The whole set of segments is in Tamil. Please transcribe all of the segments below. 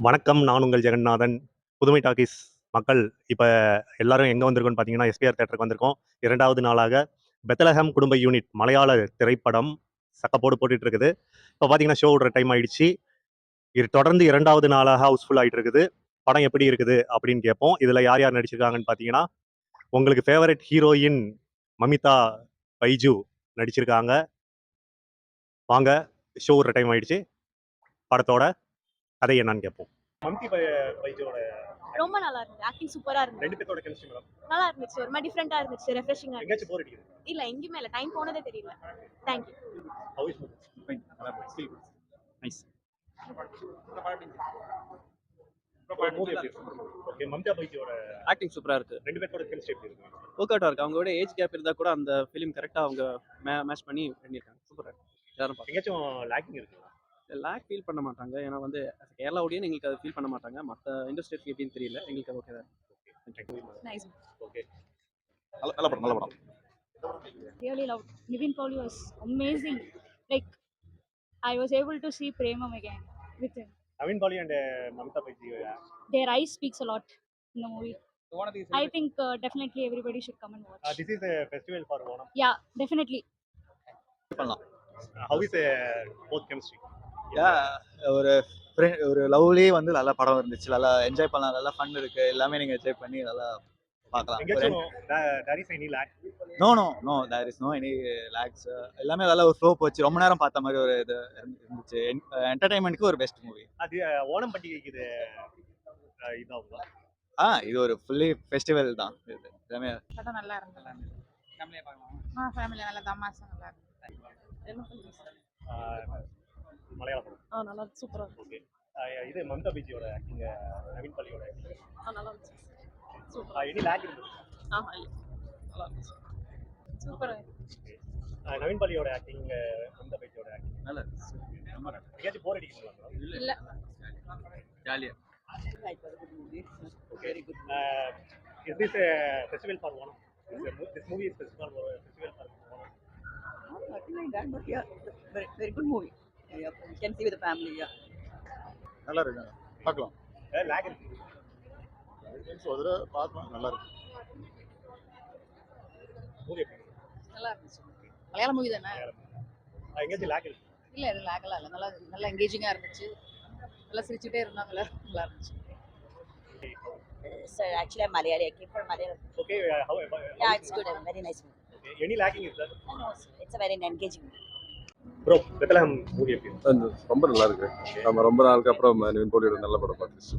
வணக்கம். நான் உங்கள் ஜெகநாதன். புதுமை டாக்கீஸ் மக்கள் இப்ப எல்லாரும் எங்க வந்திருக்கோம்னு பார்த்தீங்கன்னா, எஸ்பிஆர் தியேட்டருக்கு வந்திருக்கோம். 2வது நாளாக பெத்லஹேம் குடும்ப யூனிட் மலையாள திரைப்படம் சக்கப்போடு போட்டுட்டு இருக்குது. இப்ப பார்த்தீங்கன்னா, ஷோ விடுற டைம் ஆயிடுச்சு. இது தொடர்ந்து 2வது நாளாக ஹவுஸ்ஃபுல் ஆயிட்டு இருக்குது. படம் எப்படி இருக்குது அப்படின்னு கேட்போம். இதுல யார் யார் நடிச்சிருக்காங்கன்னு பார்த்தீங்கன்னா, உங்களுக்கு ஃபேவரைட் ஹீரோயின் மமிதா பைஜு நடிச்சிருக்காங்க. வாங்க ஷோ விடுற டைம் ஆயிடுச்சு. படத்தோட கதை என்னன்னு கேட்போம். மம்தி பைஜுவோட ரொம்ப நல்லா இருந்துச்சு. ஆக்டிங் சூப்பரா இருந்துச்சு. 2 பேத்தோட கெமிஸ்ட்ரி மேடம். நல்லா இருந்துச்சு. ஒரு மாதிரி டிஃபரெண்டா இருந்துச்சு. ரெஃப்ரெஷிங்கா இருந்துச்சு. எங்கேயாச்சும் போர் அடிக்குது? இல்ல எங்கயுமே இல்ல. டைம் போனதே தெரியல. Thank you. How is movie? Fine. Still good. Nice. movie எப்படி இருக்கு? ஓகே, மம்தா பைஜுவோட ஆக்டிங் சூப்பரா இருக்கு. 2 பேத்தோட கெமிஸ்ட்ரி எப்படி இருக்கு? ஒர்க் அவுட்டா இருக்கு. அவங்களோட ஏஜ் கேப் இருந்தா கூட அந்த ஃபிலிம் கரெக்டா அவங்க மேட்ச் பண்ணி பண்ணிருக்காங்க. சூப்பரா இருக்கு. எல்லாரும் பாருங்க. எங்கேயாச்சும் லேக்கிங் இருக்குங்களா? லேக் ஃபீல் பண்ண மாட்டாங்க. ஏன்னா வந்து கேரளா ஆடியன்ஸ் எங்களுக்கு அதை ஃபீல் பண்ண மாட்டாங்க. மற்ற இண்டஸ்ட்ரி எப்படின்னு தெரியல. எங்களுக்கு அது ஓகே தான். நைஸ். ஓகே. நல்ல படம் நல்ல படம். Really loved. Nivin Pauly was amazing. Like I was able to see Premam again with him. Naveen Pauly and Mamta Baiju. Their eyes speaks a lot in the movie. I think definitely everybody should come and watch. This is a festival for Onam. Yeah, definitely. பண்ணலாம். How is both chemistry? ஒரு ஒரு லவ்லி வந்து நல்ல படம் இருந்துச்சு. நல்லா என்ஜாய் பண்ணலாம். நல்லா ஃபன் இருக்கு. எல்லாமே நீங்க என்ஜாய் பண்ணி நல்லா பார்க்கலாம். எங்கேயாச்சும் there is any lag? No there is no any lags. எல்லாமே நல்லா ஒரு ஃப்ளோ போச்சு. ரொம்ப நேரம் பார்த்த மாதிரி ஒரு இது இருந்துச்சு. என்டர்டைன்மெண்ட்க்கு ஒரு பெஸ்ட் மூவி. அது ஓணம் பண்டிகைக்கு இது இதாகுமா? இது ஒரு ஃபுல்லி ஃபெஸ்டிவல் தான். இது எல்லாமே படம் நல்லா இருந்தது. ஃபேமிலியா பார்க்கலாம். ஃபேமிலியா நல்லா தமாஷா நல்லா இருந்தது. என்ன சொல்லுங்க? மலையாள படம். நல்லா சூப்பரா ஓகே. இது மம்தா பைஜுவோட ஆக்டிங், நவீன் பாலியோட நல்லா இருந்துச்சு. எனி lag இருந்தது? இல்ல. நல்லா இருந்துச்சு. சூப்பரா நவீன் பாலியோட ஆக்டிங், மம்தா பைஜுவோட ஆக்டிங் நல்லா எங்கேயாச்சும் போர் அடிக்குங்களா? இல்ல. ஜாலியா. Okay. Very good. Is this a festival for Onam? This movie is festival for Onam. Nothing like that, but yeah, very good movie. Yeah, you can see with the family. Yeah. நல்லா இருக்கு. பார்க்கலாம். lag இருக்கு. சோதர பார்க்கலாம். நல்லா இருக்கு. மூவி எப்படி இருக்கு? நல்லா இருந்துச்சு. மலையாள மூவி தானே? எங்கேயாச்சும் lag இருக்கு? இல்ல இது லாகலாம் இல்ல. நல்லா எங்கேஜிங்கா இருந்துச்சு. நல்லா சிரிச்சிட்டே இருந்தாங்க எல்லாரும். நல்லா இருந்துச்சு. So actually, I'm Malayali. I came from Malayalam. Okay, how Yeah, it's good. Very nice movie. okay. Any lagging is there? No, it's a very engaging movie. Bro, Bethlehem movie எப்படி இருக்கு? ரொம்ப நல்லா இருக்கு. நம்ம ரொம்ப நாளுக்கு அப்புறம் நிவின் போலியோட நல்ல படம் பார்த்துச்சு.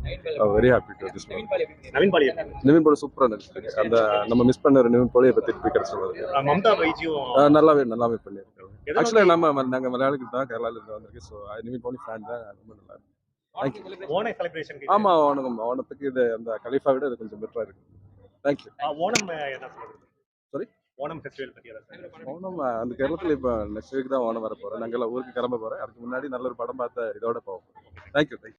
Very happy to this movie. Naveen Pauly எப்படி? நிவின் போலி சூப்பரா நடிச்சிருக்கு. அந்த நம்ம மிஸ் பண்ண நிவின் போலியை பத்தி திருப்பி கிடைச்சது. மம்தா பைஜியும் நல்லாவே பண்ணிருக்காங்க. ஆக்சுவலா நாங்க மலையாளிக்கு தான் கேரளால இருந்து வந்திருக்கு. ஸோ நிவின் போலி ஃபேன் தான். ரொம்ப நல்லா இருக்கு. ஓணம் செலிப்ரேஷன். ஆமா, ஓணத்துக்கு இது அந்த கலிஃபா விட இது கொஞ்சம் பெட்டரா இருக்கு. தேங்க்யூ. ஓணம் என்ன சொல்றது? சாரி, ஓணம் ஃபெஸ்டிவல் பத்தி ஏதாவது? ஓணம் அந்த கேரளத்தில் இப்போ நெக்ஸ்ட் வீக் தான் ஓணம் வர போறோம். நாங்கள் ஊருக்கு கிளம்ப போறோம். அதுக்கு முன்னாடி நல்ல ஒரு படம் பார்த்த இதோட போவோம். தேங்க்யூ.